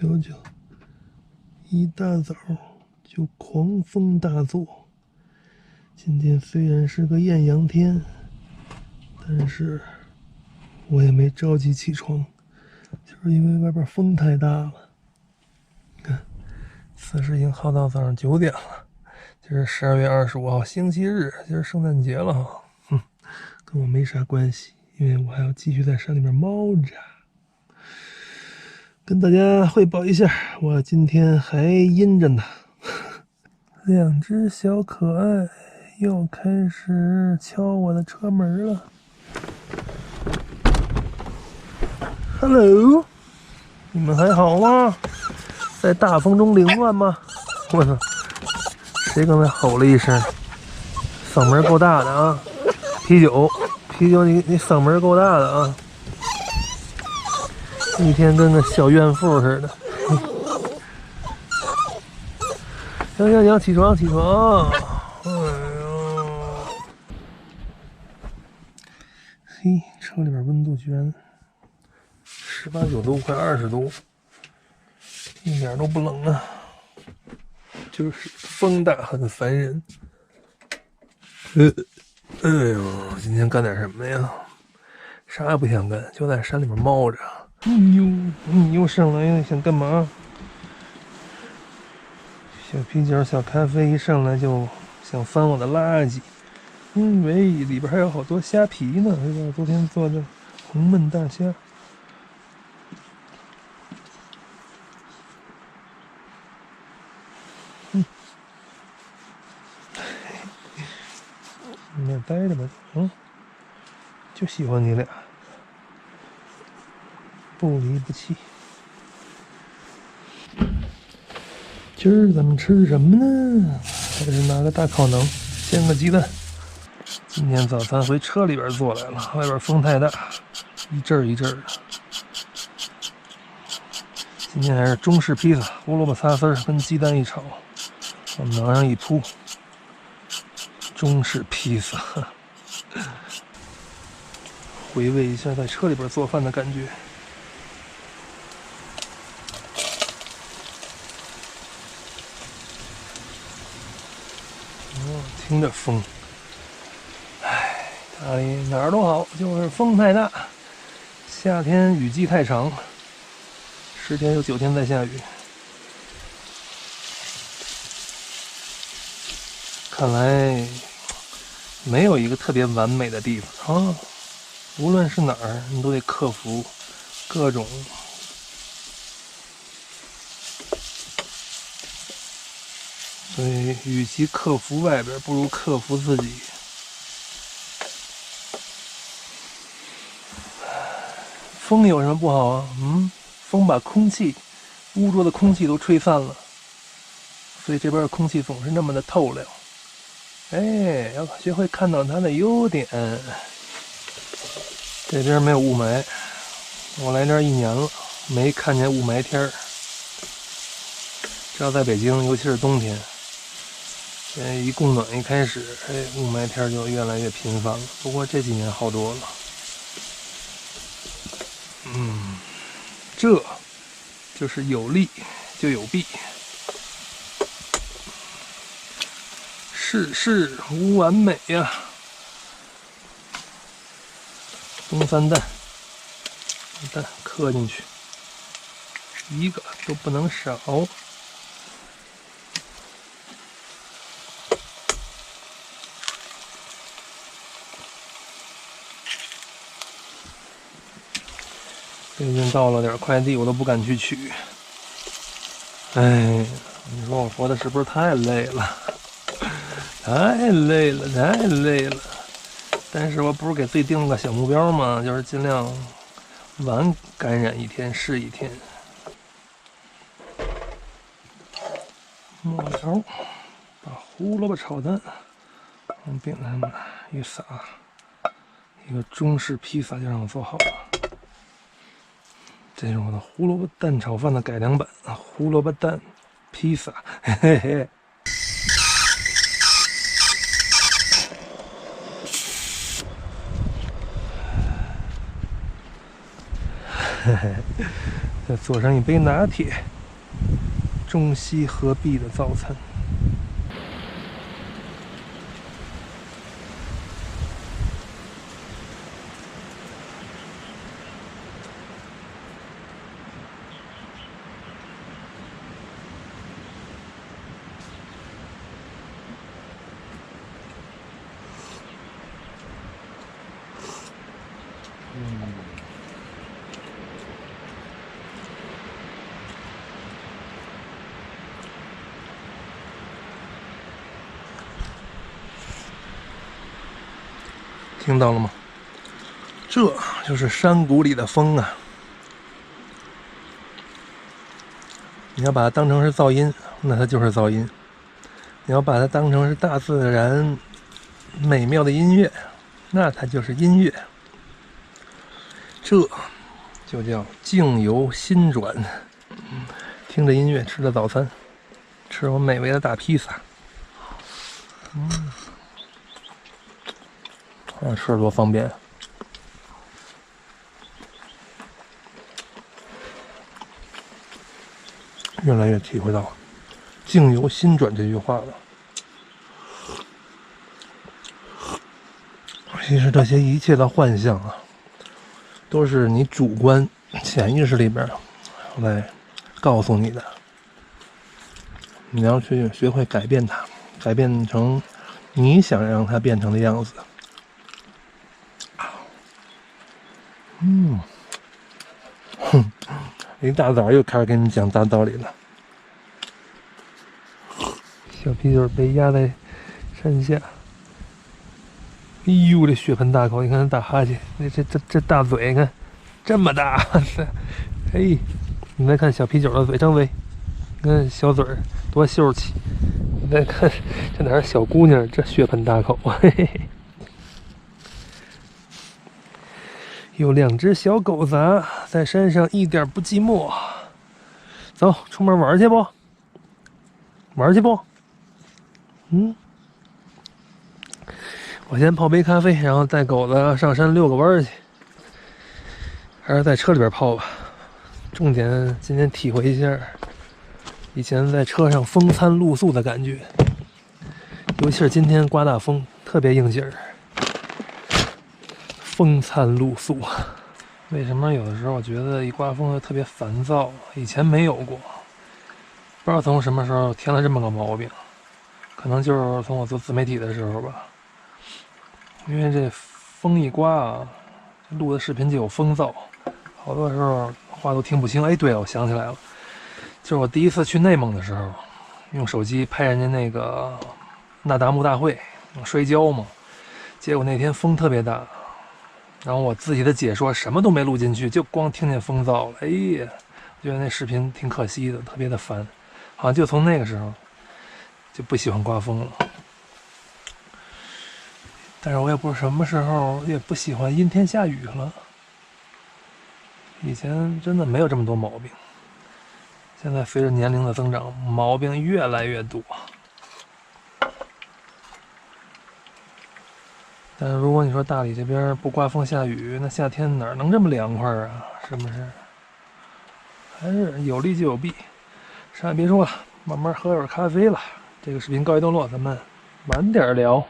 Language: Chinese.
瞧瞧，一大早就狂风大作。今天虽然是个艳阳天，但是我也没着急起床，就是因为外边风太大了。你看，此时已经耗到早上9点了。今儿12月25号，星期日，今儿圣诞节了哈。跟我没啥关系，因为我还要继续在山里面猫着。跟大家汇报一下，我今天还阴着呢。2只小可爱又开始敲我的车门了。Hello， 你们还好吗？在大风中凌乱吗？我操！谁刚才吼了一声？嗓门够大的啊！啤酒，你嗓门够大的啊！一天跟个小怨妇似的。行，起床！哎呦，嘿，车里边温度居然18、19度，快20度，一点都不冷啊！就是风大很烦人。哎呦，今天干点什么呀？啥也不想干，就在山里面猫着。你又上来了，想干嘛？小啤酒、小咖啡一上来就想翻我的垃圾，因为里边还有好多虾皮呢，是吧？昨天做的红焖大虾。你那待着吧，就喜欢你俩，不离不弃。今儿咱们吃什么呢？还是拿个大烤能煎个鸡蛋。今天早餐回车里边做来了，外边风太大，一阵一阵的。今天还是中式披萨，胡萝卜擦丝跟鸡蛋一炒，往囊上一铺，中式披萨。回味一下在车里边做饭的感觉。听着风，大理哪儿都好，就是风太大。夏天雨季太长，10天有9天在下雨。看来没有一个特别完美的地方啊，无论是哪儿，你都得克服各种所以，与其克服外边，不如克服自己。风有什么不好啊？风把污浊的空气都吹散了，所以这边的空气总是那么的透亮。哎，要学会看到它的优点。这边没有雾霾，我来这儿1年了，没看见雾霾天儿。这要在北京，尤其是冬天。一供暖一开始，雾霾天就越来越频繁了。不过这几年好多了。这就是有利就有弊，世事无完美呀。中3蛋，蛋磕进去，一个都不能少。最近到了点快递，我都不敢去取。哎，你说我活的是不是太累了？太累了！但是我不是给自己定了个小目标吗？就是尽量晚感染1天是1天。抹油，把胡萝卜炒蛋往饼上一撒，一个中式披萨就让我做好了。这是我的胡萝卜蛋炒饭的改良版，胡萝卜蛋披萨，嘿嘿。再做上一杯拿铁，中西合璧的早餐。听到了吗？这就是山谷里的风啊！你要把它当成是噪音，那它就是噪音；你要把它当成是大自然美妙的音乐，那它就是音乐。这就叫境由心转。听着音乐吃着早餐，吃我美味的大披萨。吃着多方便。越来越体会到“境由心转”这句话了。其实这些一切的幻象啊，都是你主观潜意识里边来告诉你的。你要去学会改变它，改变成你想让它变成的样子。一大早又开始跟你讲大道理了。小啤酒被压在山下，哎呦，这血盆大口！你看他打哈欠，这大嘴，你看这么大，嘿，你再看小啤酒的嘴，张嘴，你看小嘴儿多秀气。你再看这哪是小姑娘，这血盆大口，嘿嘿。有2只小狗子在山上一点不寂寞。走，出门玩去不？玩去不？我先泡杯咖啡，然后带狗子上山遛个弯去，还是在车里边泡吧。重点今天体会一下以前在车上风餐露宿的感觉，尤其是今天刮大风，特别应景儿。风餐露宿，为什么有的时候我觉得一刮风就特别烦躁？以前没有过，不知道从什么时候添了这么个毛病，可能就是从我做自媒体的时候吧。因为这风一刮啊，录的视频就有风噪，好多时候话都听不清。哎，对了，我想起来了，就是我第一次去内蒙的时候，用手机拍人家那个那达慕大会摔跤嘛，结果那天风特别大。然后我自己的解说什么都没录进去，就光听见风噪了。哎呀，觉得那视频挺可惜的，特别的烦。好像就从那个时候就不喜欢刮风了。但是我也不知道什么时候也不喜欢阴天下雨了。以前真的没有这么多毛病，现在随着年龄的增长，毛病越来越多。但是如果你说大理这边不刮风下雨，那夏天哪能这么凉快啊？是不是？还是有利就有弊。啥也别说了，慢慢喝点咖啡了。这个视频告一段落，咱们晚点聊。